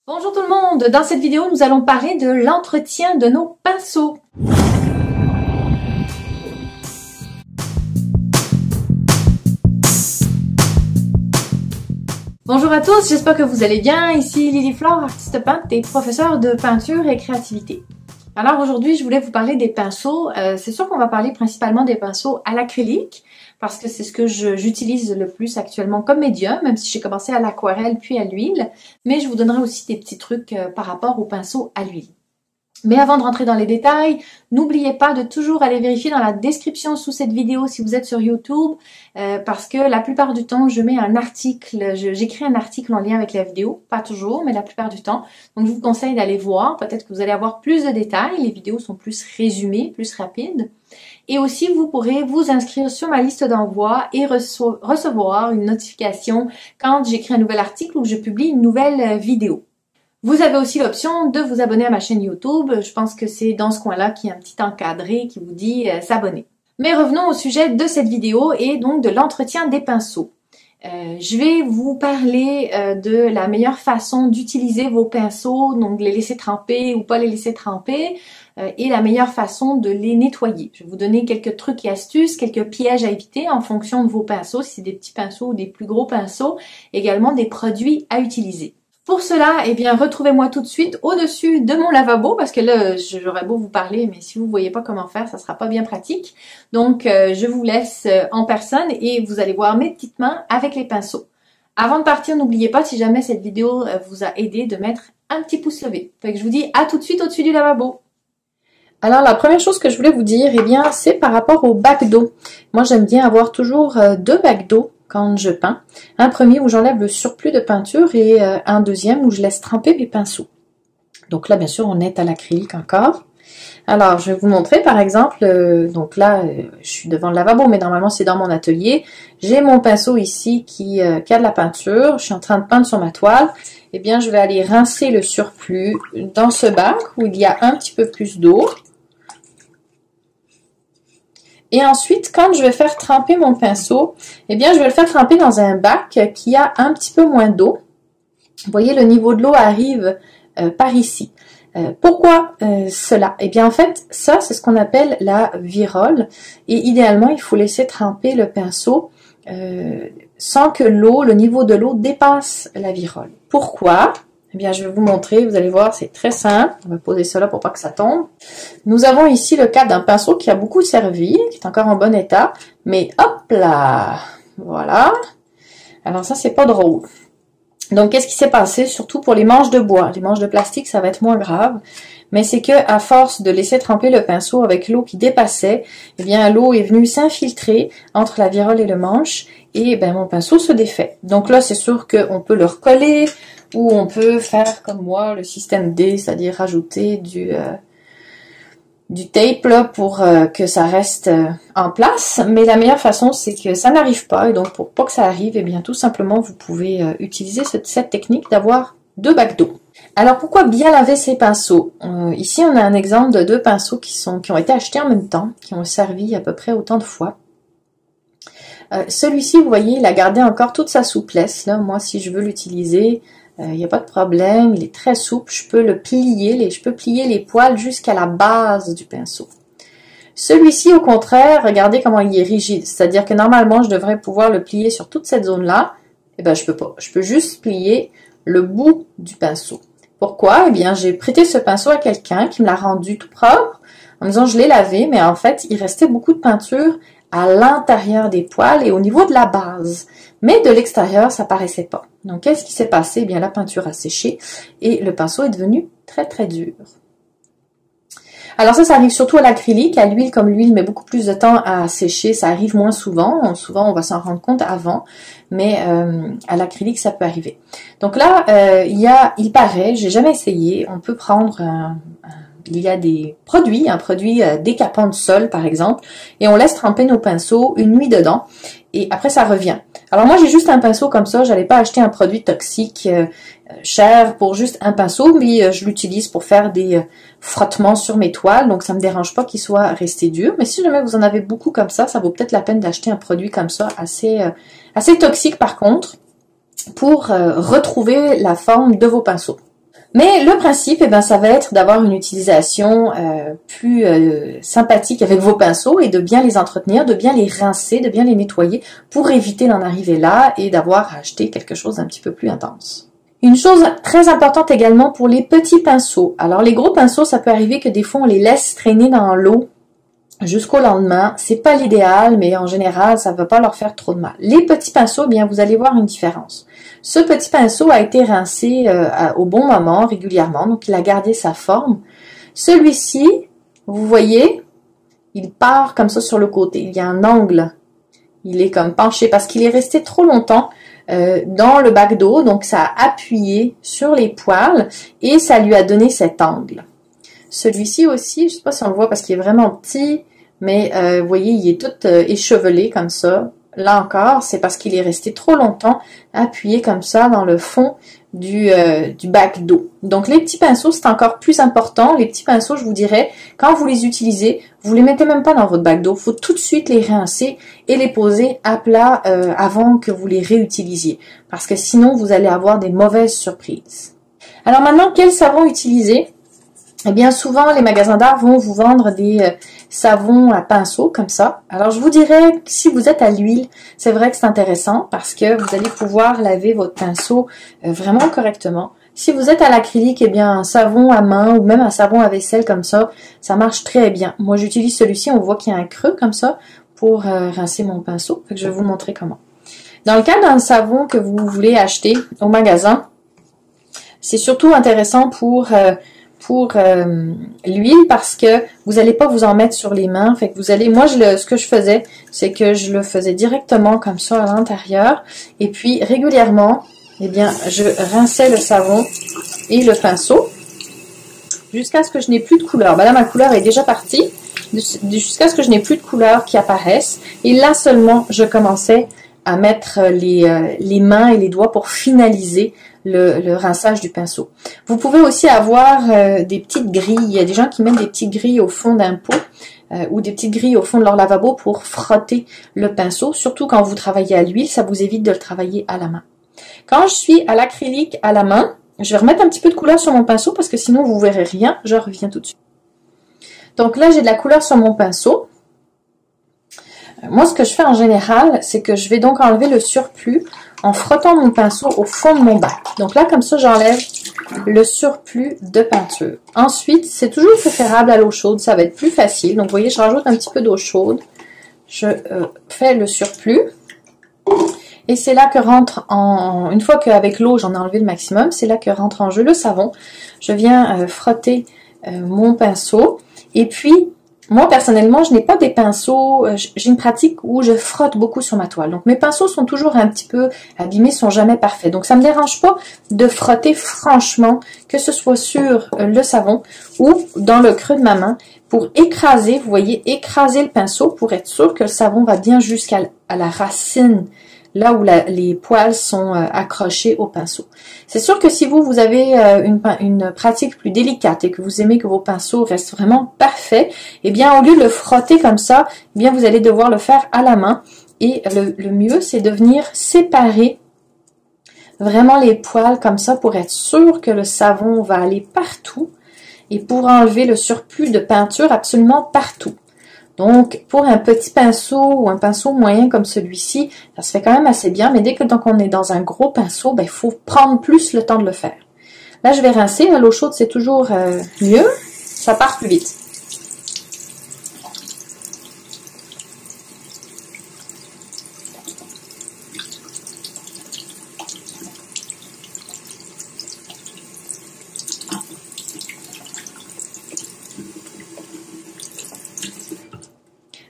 Bonjour tout le monde, dans cette vidéo nous allons parler de l'entretien de nos pinceaux. Bonjour à tous, j'espère que vous allez bien. Ici Lily Flore, artiste peintre et professeure de peinture et créativité. Alors aujourd'hui je voulais vous parler des pinceaux. C'est sûr qu'on va parler principalement des pinceaux à l'acrylique parce que c'est ce que j'utilise le plus actuellement comme médium, même si j'ai commencé à l'aquarelle puis à l'huile. Mais je vous donnerai aussi des petits trucs par rapport aux pinceaux à l'huile. Mais avant de rentrer dans les détails, n'oubliez pas de toujours aller vérifier dans la description sous cette vidéo si vous êtes sur YouTube, parce que la plupart du temps, je mets un article, j'écris un article en lien avec la vidéo, pas toujours, mais la plupart du temps. Donc je vous conseille d'aller voir, peut-être que vous allez avoir plus de détails, les vidéos sont plus résumées, plus rapides. Et aussi, vous pourrez vous inscrire sur ma liste d'envoi et recevoir une notification quand j'écris un nouvel article ou que je publie une nouvelle vidéo. Vous avez aussi l'option de vous abonner à ma chaîne YouTube. Je pense que c'est dans ce coin-là qu'il y a un petit encadré qui vous dit s'abonner. Mais revenons au sujet de cette vidéo et donc de l'entretien des pinceaux. Je vais vous parler de la meilleure façon d'utiliser vos pinceaux, donc les laisser tremper ou pas les laisser tremper, et la meilleure façon de les nettoyer. Je vais vous donner quelques trucs et astuces, quelques pièges à éviter en fonction de vos pinceaux, si c'est des petits pinceaux ou des plus gros pinceaux, également des produits à utiliser. Pour cela, eh bien, retrouvez-moi tout de suite au-dessus de mon lavabo, parce que là, j'aurais beau vous parler, mais si vous voyez pas comment faire, ça sera pas bien pratique. Donc, je vous laisse en personne et vous allez voir mes petites mains avec les pinceaux. Avant de partir, n'oubliez pas, si jamais cette vidéo vous a aidé, de mettre un petit pouce levé. Fait que je vous dis à tout de suite au-dessus du lavabo. Alors, la première chose que je voulais vous dire, eh bien, c'est par rapport au bac d'eau. Moi, j'aime bien avoir toujours deux bacs d'eau quand je peins. Un premier où j'enlève le surplus de peinture et un deuxième où je laisse tremper mes pinceaux. Donc là, bien sûr, on est à l'acrylique encore. Alors, je vais vous montrer, par exemple, donc là, je suis devant le lavabo, mais normalement, c'est dans mon atelier. J'ai mon pinceau ici qui a de la peinture. Je suis en train de peindre sur ma toile. Eh bien, je vais aller rincer le surplus dans ce bac où il y a un petit peu plus d'eau. Et ensuite, quand je vais faire tremper mon pinceau, eh bien, je vais le faire tremper dans un bac qui a un petit peu moins d'eau. Vous voyez, le niveau de l'eau arrive par ici. Pourquoi cela? Eh bien, en fait, ça, c'est ce qu'on appelle la virole. Et idéalement, il faut laisser tremper le pinceau sans que le niveau de l'eau dépasse la virole. Pourquoi? Eh bien, je vais vous montrer, vous allez voir, c'est très simple. On va poser cela pour pas que ça tombe. Nous avons ici le cas d'un pinceau qui a beaucoup servi, qui est encore en bon état. Mais hop là! Voilà. Alors ça, c'est pas drôle. Donc, qu'est-ce qui s'est passé? Surtout pour les manches de bois. Les manches de plastique, ça va être moins grave. Mais c'est que à force de laisser tremper le pinceau avec l'eau qui dépassait, eh bien, l'eau est venue s'infiltrer entre la virole et le manche. Et ben, mon pinceau se défait. Donc là, c'est sûr qu'on peut le recoller, ou on peut faire comme moi le système D, c'est-à-dire rajouter du tape là pour que ça reste en place. Mais la meilleure façon, c'est que ça n'arrive pas. Et donc, pour pas que ça arrive, eh bien, tout simplement, vous pouvez utiliser cette technique d'avoir deux bacs d'eau. Alors, pourquoi bien laver ces pinceaux? Ici, on a un exemple de deux pinceaux qui ont été achetés en même temps, qui ont servi à peu près autant de fois. Celui-ci, vous voyez, il a gardé encore toute sa souplesse. Là, moi, si je veux l'utiliser, il n'y a pas de problème, il est très souple, je peux le plier, je peux plier les poils jusqu'à la base du pinceau. Celui-ci, au contraire, regardez comment il est rigide, c'est-à-dire que normalement, je devrais pouvoir le plier sur toute cette zone-là. Eh bien, je peux pas, je peux juste plier le bout du pinceau. Pourquoi? Eh bien, j'ai prêté ce pinceau à quelqu'un qui me l'a rendu tout propre, en me disant je l'ai lavé, mais en fait, il restait beaucoup de peinture à l'intérieur des poils et au niveau de la base. Mais de l'extérieur, ça paraissait pas. Donc, qu'est-ce qui s'est passé? Eh bien, la peinture a séché et le pinceau est devenu très, très dur. Alors ça arrive surtout à l'acrylique. À l'huile, comme l'huile met beaucoup plus de temps à sécher, ça arrive moins souvent. Souvent, on va s'en rendre compte avant, mais à l'acrylique, ça peut arriver. Donc là, il paraît, j'ai jamais essayé, on peut prendre il y a des produits, un produit décapant de sol par exemple, et on laisse tremper nos pinceaux une nuit dedans, et après ça revient. Alors moi j'ai juste un pinceau comme ça, j'allais pas acheter un produit toxique cher pour juste un pinceau, mais je l'utilise pour faire des frottements sur mes toiles, donc ça me dérange pas qu'il soit resté dur. Mais si jamais vous en avez beaucoup comme ça vaut peut-être la peine d'acheter un produit comme ça, assez toxique par contre, pour retrouver la forme de vos pinceaux. Mais le principe, eh ben, ça va être d'avoir une utilisation plus sympathique avec vos pinceaux et de bien les entretenir, de bien les rincer, de bien les nettoyer pour éviter d'en arriver là et d'avoir à acheter quelque chose d'un petit peu plus intense. Une chose très importante également pour les petits pinceaux. Alors les gros pinceaux, ça peut arriver que des fois on les laisse traîner dans l'eau jusqu'au lendemain. C'est pas l'idéal, mais en général, ça ne va pas leur faire trop de mal. Les petits pinceaux, eh bien, vous allez voir une différence. Ce petit pinceau a été rincé au bon moment, régulièrement, donc il a gardé sa forme. Celui-ci, vous voyez, il part comme ça sur le côté. Il y a un angle. Il est comme penché parce qu'il est resté trop longtemps dans le bac d'eau, donc ça a appuyé sur les poils et ça lui a donné cet angle. Celui-ci aussi, je ne sais pas si on le voit parce qu'il est vraiment petit, mais vous voyez, il est tout échevelé comme ça. Là encore, c'est parce qu'il est resté trop longtemps appuyé comme ça dans le fond du bac d'eau. Donc les petits pinceaux, c'est encore plus important. Les petits pinceaux, je vous dirais, quand vous les utilisez, vous les mettez même pas dans votre bac d'eau. Il faut tout de suite les rincer et les poser à plat avant que vous les réutilisiez. Parce que sinon, vous allez avoir des mauvaises surprises. Alors maintenant, quel savon utiliser? Eh bien, souvent, les magasins d'art vont vous vendre des savons à pinceau, comme ça. Alors, je vous dirais que si vous êtes à l'huile, c'est vrai que c'est intéressant parce que vous allez pouvoir laver votre pinceau vraiment correctement. Si vous êtes à l'acrylique, eh bien, un savon à main ou même un savon à vaisselle comme ça marche très bien. Moi, j'utilise celui-ci, on voit qu'il y a un creux comme ça pour rincer mon pinceau. Fait que je vais vous montrer comment. Dans le cas d'un savon que vous voulez acheter au magasin, c'est surtout intéressant pour l'huile parce que vous n'allez pas vous en mettre sur les mains. Fait que vous allez, moi ce que je faisais, c'est que je le faisais directement comme ça à l'intérieur et puis régulièrement, eh bien, je rinçais le savon et le pinceau jusqu'à ce que je n'ai plus de couleur. Ben là, ma couleur est déjà partie, jusqu'à ce que je n'ai plus de couleur qui apparaissent et là seulement je commençais à mettre les mains et les doigts pour finaliser le rinçage du pinceau. Vous pouvez aussi avoir des petites grilles. Il y a des gens qui mettent des petites grilles au fond d'un pot ou des petites grilles au fond de leur lavabo pour frotter le pinceau. Surtout quand vous travaillez à l'huile, ça vous évite de le travailler à la main. Quand je suis à l'acrylique à la main, je vais remettre un petit peu de couleur sur mon pinceau parce que sinon vous verrez rien. Je reviens tout de suite. Donc là, j'ai de la couleur sur mon pinceau. Moi, ce que je fais en général, c'est que je vais donc enlever le surplus en frottant mon pinceau au fond de mon bac. Donc là, comme ça, j'enlève le surplus de peinture. Ensuite, c'est toujours préférable à l'eau chaude, ça va être plus facile. Donc, vous voyez, je rajoute un petit peu d'eau chaude. Je fais le surplus. Et c'est là que rentre une fois qu'avec l'eau, j'en ai enlevé le maximum, c'est là que rentre en jeu le savon. Je viens frotter mon pinceau. Et puis, moi, personnellement, je n'ai pas des pinceaux, j'ai une pratique où je frotte beaucoup sur ma toile. Donc, mes pinceaux sont toujours un petit peu abîmés, sont jamais parfaits. Donc, ça ne me dérange pas de frotter franchement, que ce soit sur le savon ou dans le creux de ma main, pour écraser, vous voyez, écraser le pinceau pour être sûr que le savon va bien jusqu'à la racine, là où les poils sont accrochés au pinceau. C'est sûr que si vous avez une pratique plus délicate et que vous aimez que vos pinceaux restent vraiment parfaits, eh bien, au lieu de le frotter comme ça, eh bien, vous allez devoir le faire à la main. Et le mieux, c'est de venir séparer vraiment les poils comme ça pour être sûr que le savon va aller partout et pour enlever le surplus de peinture absolument partout. Donc, pour un petit pinceau ou un pinceau moyen comme celui-ci, ça se fait quand même assez bien, mais dès que donc on est dans un gros pinceau, ben, il faut prendre plus le temps de le faire. Là, je vais rincer. À l'eau chaude, c'est toujours mieux. Ça part plus vite.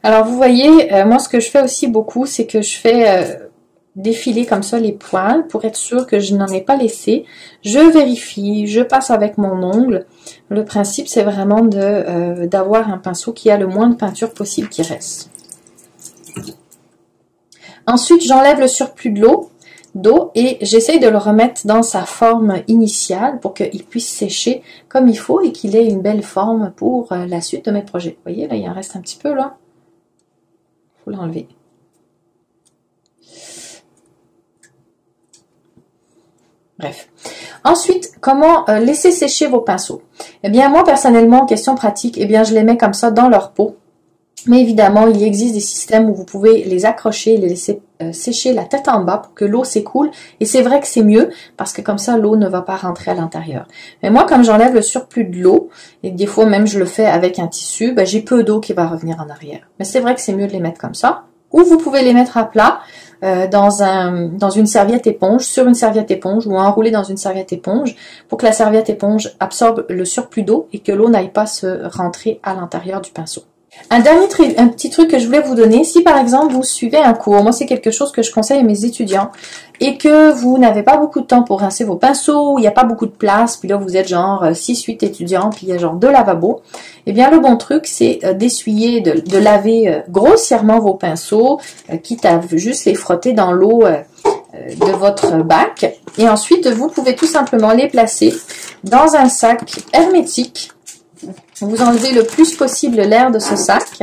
Alors, vous voyez, moi, ce que je fais aussi beaucoup, c'est que je fais défiler comme ça les poils pour être sûr que je n'en ai pas laissé. Je vérifie, je passe avec mon ongle. Le principe, c'est vraiment d'avoir un pinceau qui a le moins de peinture possible qui reste. Ensuite, j'enlève le surplus d'eau et j'essaye de le remettre dans sa forme initiale pour qu'il puisse sécher comme il faut et qu'il ait une belle forme pour la suite de mes projets. Vous voyez, là, il en reste un petit peu, là. Faut l'enlever. Bref. Ensuite, comment laisser sécher vos pinceaux? Eh bien, moi, personnellement, question pratique, eh bien, je les mets comme ça dans leur pot. Mais évidemment, il existe des systèmes où vous pouvez les accrocher et les laisser sécher la tête en bas pour que l'eau s'écoule. Et c'est vrai que c'est mieux parce que comme ça, l'eau ne va pas rentrer à l'intérieur. Mais moi, comme j'enlève le surplus de l'eau, et des fois même je le fais avec un tissu, ben, j'ai peu d'eau qui va revenir en arrière. Mais c'est vrai que c'est mieux de les mettre comme ça. Ou vous pouvez les mettre à plat dans une serviette éponge, sur une serviette éponge ou enroulé dans une serviette éponge pour que la serviette éponge absorbe le surplus d'eau et que l'eau n'aille pas se rentrer à l'intérieur du pinceau. Un petit truc que je voulais vous donner, si par exemple vous suivez un cours, moi c'est quelque chose que je conseille à mes étudiants, et que vous n'avez pas beaucoup de temps pour rincer vos pinceaux, il n'y a pas beaucoup de place, puis là vous êtes genre 6-8 étudiants, puis il y a genre 2 lavabos, eh bien le bon truc c'est d'essuyer, de laver grossièrement vos pinceaux, quitte à juste les frotter dans l'eau de votre bac, et ensuite vous pouvez tout simplement les placer dans un sac hermétique. Vous enlevez le plus possible l'air de ce sac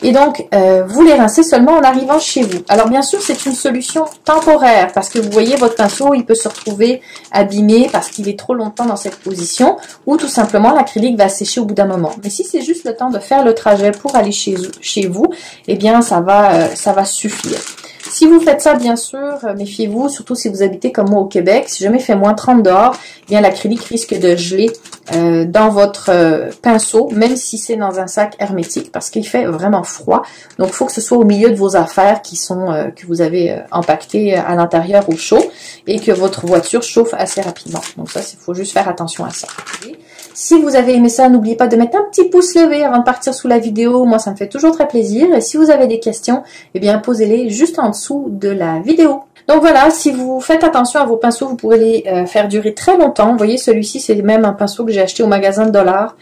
et donc vous les rincez seulement en arrivant chez vous. Alors bien sûr c'est une solution temporaire parce que vous voyez votre pinceau il peut se retrouver abîmé parce qu'il est trop longtemps dans cette position ou tout simplement l'acrylique va sécher au bout d'un moment. Mais si c'est juste le temps de faire le trajet pour aller chez vous, eh bien ça va suffire. Si vous faites ça, bien sûr, méfiez-vous, surtout si vous habitez comme moi au Québec. Si jamais il fait moins 30 dehors, eh bien l'acrylique risque de geler dans votre pinceau, même si c'est dans un sac hermétique, parce qu'il fait vraiment froid. Donc, il faut que ce soit au milieu de vos affaires que vous avez empaquetées à l'intérieur au chaud et que votre voiture chauffe assez rapidement. Donc ça, il faut juste faire attention à ça. Si vous avez aimé ça, n'oubliez pas de mettre un petit pouce levé avant de partir sous la vidéo. Moi, ça me fait toujours très plaisir. Et si vous avez des questions, eh bien, posez-les juste en dessous de la vidéo. Donc voilà, si vous faites attention à vos pinceaux, vous pourrez les faire durer très longtemps. Vous voyez, celui-ci, c'est même un pinceau que j'ai acheté au magasin de dollars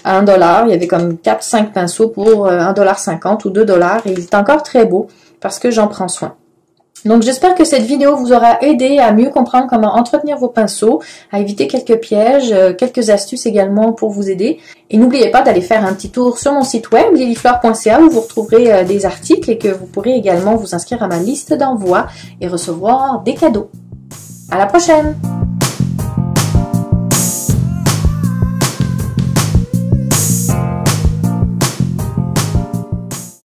à 1 $. Il y avait comme 4-5 pinceaux pour 1,50 $ ou 2 $ et il est encore très beau parce que j'en prends soin. Donc j'espère que cette vidéo vous aura aidé à mieux comprendre comment entretenir vos pinceaux, à éviter quelques pièges, quelques astuces également pour vous aider. Et n'oubliez pas d'aller faire un petit tour sur mon site web lilifleur.ca où vous retrouverez des articles et que vous pourrez également vous inscrire à ma liste d'envoi et recevoir des cadeaux. À la prochaine!